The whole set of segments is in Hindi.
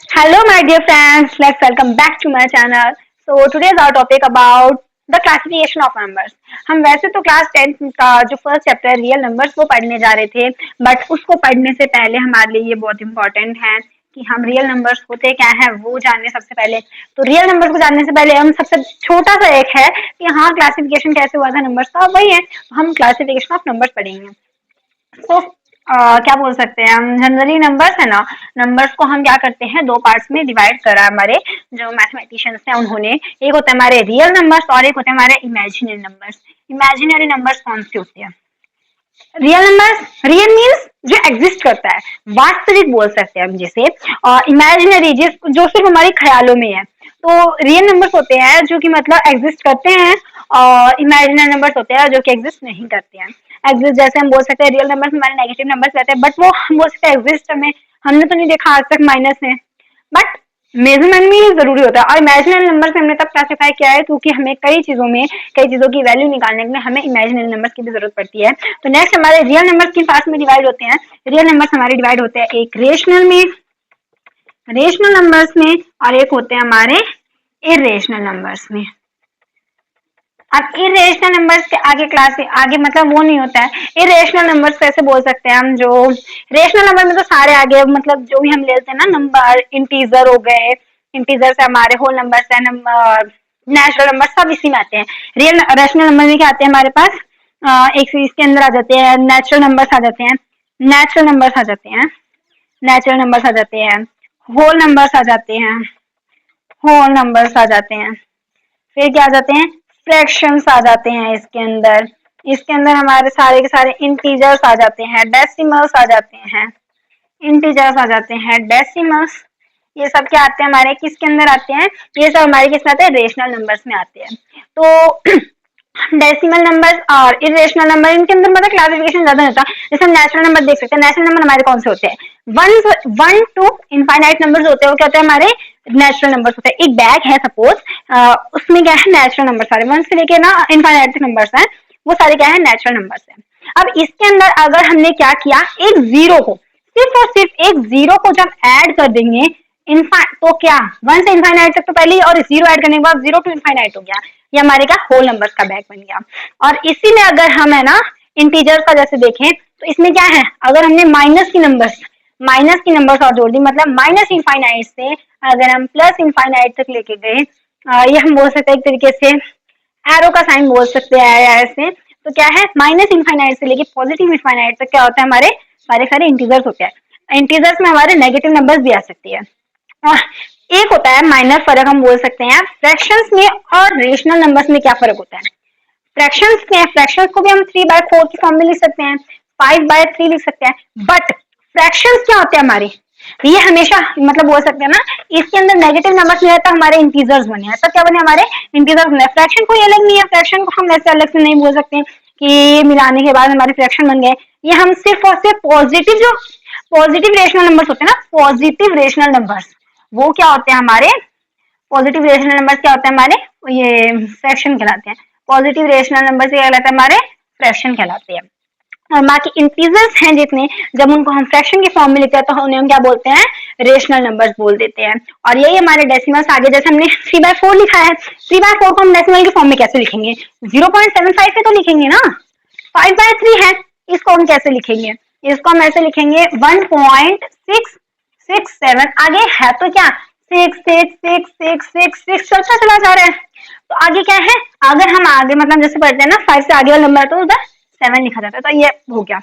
Hello, my dear friends. Let's welcome back to my channel. So today's our topic about the classification of numbers. हम वैसे तो क्लास 10th का जो फर्स्ट चैप्टर रियल नंबर्स वो पढ़ने जा रहे थे, बट उसको पढ़ने से पहले हमारे लिए ये बहुत इंपॉर्टेंट है कि हम रियल नंबर्स होते क्या है वो जानने सबसे पहले। तो रियल नंबर्स को जानने से पहले हम सबसे छोटा सा एक है कि हाँ क्लासिफिकेशन कैसे हुआ था नंबर्स का, वही है। तो हम क्लासिफिकेशन ऑफ नंबर्स पढ़ेंगे। तो क्या बोल सकते हैं हम, जनरली नंबर्स है ना, नंबर्स को हम क्या करते हैं दो पार्ट्स में डिवाइड करा हमारे जो मैथमेटिशियंस हैं उन्होंने। एक होता है हमारे रियल नंबर्स और एक होते हैं हमारे इमेजिनरी नंबर्स। इमेजिनरी नंबर्स कौन से होते हैं? रियल नंबर्स, रियल मीन्स जो एग्जिस्ट करता है, वास्तविक बोल सकते हैं हम जिसे, और इमेजिनरी जिस जो सिर्फ हमारे ख्यालों में है। तो रियल नंबर्स होते हैं जो कि मतलब एग्जिस्ट करते हैं, और इमेजिनरी नंबर्स होते हैं जो कि एग्जिस्ट नहीं करते हैं। एग्जिस्ट जैसे हम बोल सकते हैं रियल नंबर्स हमारे नेगेटिव नंबर्स रहते हैं, बट वो हम बोल सकते हैं एग्जिस्ट हमने तो नहीं देखा आज तक माइनस में, बट मेजरमेंट में ये जरूरी होता है। और इमेजिनरी नंबर से हमने तब क्लासिफाई किया है क्योंकि हमें कई चीजों की वैल्यू निकालने में हमें इमेजिनरी नंबर्स की भी जरूरत पड़ती है। तो नेक्स्ट हमारे रियल नंबर्स किन पार्ट्स में डिवाइड होते हैं? रियल नंबर्स हमारे डिवाइड होते हैं एक रेशनल नंबर्स में और एक होते हैं हमारे इरेशनल नंबर्स में। अब इरेशनल नंबर्स के आगे क्लास आगे मतलब वो नहीं होता है। इरेशनल नंबर्स कैसे बोल सकते हैं हम? जो रेशनल नंबर में तो सारे आगे मतलब जो भी हम लेते हैं ना नंबर, इंटीजर हो गए, इंटीजर से हमारे होल नंबर्स है, नंबर नेचुरल नंबर सब इसी में आते हैं। रियल रेशनल नंबर में क्या आते हैं हमारे पास? एक इसके अंदर आ जाते हैं नेचुरल नंबर्स आ जाते हैं, नेचुरल नंबर्स आ जाते हैं, नेचुरल नंबर्स आ जाते हैं, होल नंबर्स आ जाते हैं, होल नंबर्स आ जाते हैं, फिर क्या आ जाते हैं? फ्रैक्शंस आ जाते हैं इसके अंदर हमारे सारे के सारे इंटीजर्स आ जाते हैं, डेसिमल्स आ जाते हैं, इंटीजर्स आ जाते हैं, डेसिमल्स। ये सब क्या आते हैं हमारे किसके अंदर आते हैं? ये सब हमारे किस में आते हैं? रेशनल नंबर्स में आते हैं। तो डेसिमल नंबर और इरेशनल नंबर इनके अंदर मतलब क्लासिफिकेशन ज्यादा होता है। जैसे हम नेचुरल नंबर देख सकते हैं, नेचुरल नंबर हमारे कौन से होते हैं? वन टू इनफाइनाइट नंबर्स होते हैं, वो क्या होते हैं हमारे नेचुरल नंबर्स होते हैं। एक बैग है सपोज, उसमें क्या है नेचुरल नंबर सारे वन से लेके ना इनफाइनाइट तक नंबर्स हैं, वो सारे क्या है नेचुरल नंबर्स हैं। अब इसके अंदर अगर हमने क्या किया, एक जीरो को सिर्फ और सिर्फ एक जीरो को जब ऐड कर देंगे तो क्या वन से इनफाइनाइट तक तो पहले ही, और जीरो ऐड करने के बाद जीरो टू इनफाइनाइट हो गया, ये हमारे का होल नंबर्स का बैग बन गया। और इसी में अगर हम है ना इंटीजर्स का जैसे देखें तो इसमें क्या है, अगर हमने माइनस की नंबर्स और जोड़ दी, मतलब माइनस इनफाइनाइट से अगर हम प्लस इनफाइनाइट तक लेके गए, ये हम बोल सकते हैं एक तरीके से एरो का साइन बोल सकते हैं ऐसे। तो क्या है, माइनस इनफाइनाइट से लेके पॉजिटिव इनफाइनाइट तक क्या होता है, हमारे सारे सारे इंटीजर्स होते हैं। इंटीजर्स में हमारे नेगेटिव नंबर्स भी आ सकती है। और एक होता है माइनर फर्क, हम बोल सकते हैं फ्रैक्शंस में और रेशनल नंबर्स में क्या फर्क होता है। फ्रैक्शंस को भी हम 3/4 की फॉर्म में लिख सकते हैं, 5/3 लिख सकते हैं, बट फ्रैक्शंस क्या होते हैं हमारे, ये हमेशा मतलब बोल सकते हैं ना, इसके अंदर नेगेटिव नंबर्स नहीं रहता, हमारे इंटीजर्स बने हैं। तो क्या बने हमारे इंटीजर्स बने। फ्रैक्शन कोई अलग नहीं है, फ्रैक्शन को हम ऐसे अलग से नहीं बोल सकते कि मिलाने के बाद हमारे फ्रैक्शन बन गए। ये हम सिर्फ और सिर्फ पॉजिटिव रेशनल नंबर्स होते हैं ना, पॉजिटिव रेशनल नंबर्स वो क्या होते हैं हमारे, पॉजिटिव रेशनल नंबर्स क्या होते हैं हमारे, ये फ्रैक्शन कहलाते हैं। पॉजिटिव रेशनल नंबर से क्या कहलाता है हमारे, फ्रैक्शन कहलाते हैं। और बाकी इंटीजर्स हैं जितने, जब उनको हम फ्रैक्शन की फॉर्म में लिखते हैं तो उन्हें हम क्या बोलते हैं, रेशनल नंबर्स बोल देते हैं। और यही हमारे डेसिमल्स आगे, जैसे हमने 3/4 लिखा है, 3/4 को हम डेसिमल की फॉर्म में कैसे लिखेंगे? 0.75 पे तो लिखेंगे ना। 5/3 है, इसको हम कैसे लिखेंगे? इसको हम ऐसे लिखेंगे 1.667, आगे है तो क्या 6 चलता चला जा रहा है। तो आगे क्या है, अगर हम आगे मतलब जैसे पढ़ते हैं ना 5 से आगे वाला नंबर तो उधर 7 लिखा जाता है, तो ये हो गया।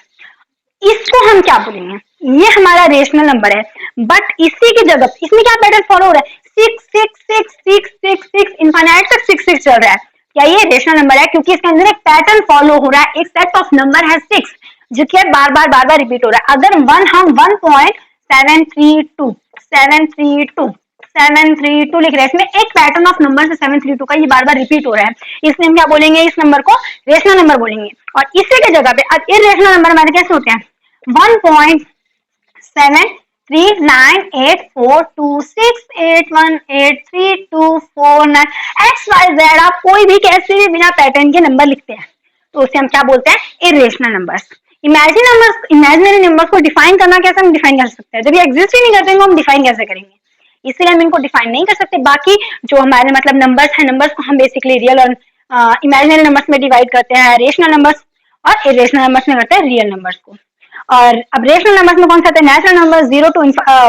इसको हम क्या बोलेंगे, ये हमारा रेशनल नंबर है, बट इसी की जगह इसमें क्या पैटर्न फॉलो हो रहा है, 6 इनफाइनाइट तक 6 चल रहा है। क्या ये रेशनल नंबर है? क्योंकि इसके अंदर एक पैटर्न फॉलो हो रहा है, एक सेट ऑफ नंबर है 6 जो कि बार बार रिपीट हो रहा है। अगर हम 1.732 लिख रहे हैं, इसमें एक पैटर्न ऑफ नंबर से 732 का ये बार बार रिपीट हो रहा है, इसलिए हम क्या बोलेंगे, इस नंबर को रेशनल नंबर बोलेंगे। और इसी के जगह पे अब इरेशनल नंबर हमारे कैसे होते हैं, 1.7398426818324 XYZ, आप कोई भी कैसे भी बिना पैटर्न के नंबर लिखते हैं तो उसे हम क्या बोलते हैं, इरेशनल नंबर्स। इमेजिनरी नंबर्स को डिफाइन करना कैसे, हम डिफाइन कर सकते हैं, जब ये एग्जिस्ट ही नहीं करते हम डिफाइन कैसे करेंगे। इसलिए हम इनको डिफाइन नहीं कर सकते। बाकी जो हमारे मतलब नंबर्स है, नंबर्स को हम बेसिकली रियल और इमेजिनरी नंबर्स में डिवाइड करते हैं, रेशनल नंबर्स और इरेशनल नंबर्स में करते हैं रियल नंबर्स को। और अब रेशनल नंबर्स में कौन सा आते हैं, natural number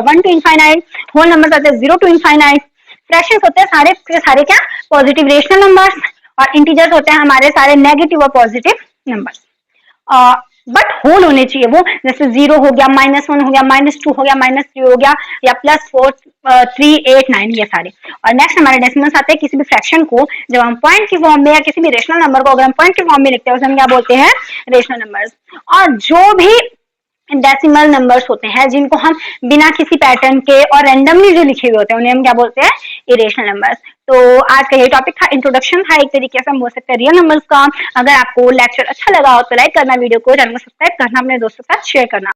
1 to infinite, whole number आते हैं 0 टू इनफाइनाइट, फ्रैक्शंस होते हैं सारे के सारे क्या पॉजिटिव रेशनल नंबर्स, और इंटीजर्स होते हैं हमारे सारे नेगेटिव और पॉजिटिव नंबर्स। बट होल होने चाहिए वो, जैसे 0 हो गया, -1 हो गया, -2 हो गया, -3 हो गया, या +4 3 8 9 ये सारे। और नेक्स्ट हमारे डेसिमल्स आते हैं, किसी भी फ्रैक्शन को जब हम पॉइंट की फॉर्म में या किसी भी रेशनल नंबर को अगर हम पॉइंट की फॉर्म में लिखते हैं उसे हम क्या बोलते हैं, रेशनल नंबर्स। और जो भी डेसिमल नंबर्स होते हैं जिनको हम बिना किसी पैटर्न के और रैंडमली जो लिखे हुए होते हैं उन्हें हम क्या बोलते हैं, इरेशनल नंबर्स। तो आज का ये टॉपिक था, इंट्रोडक्शन था एक तरीके से हम बोल सकते हैं रियल नंबर्स का। अगर आपको लेक्चर अच्छा लगा हो तो लाइक करना, वीडियो को, चैनल को सब्सक्राइब करना, अपने दोस्तों के साथ शेयर करना।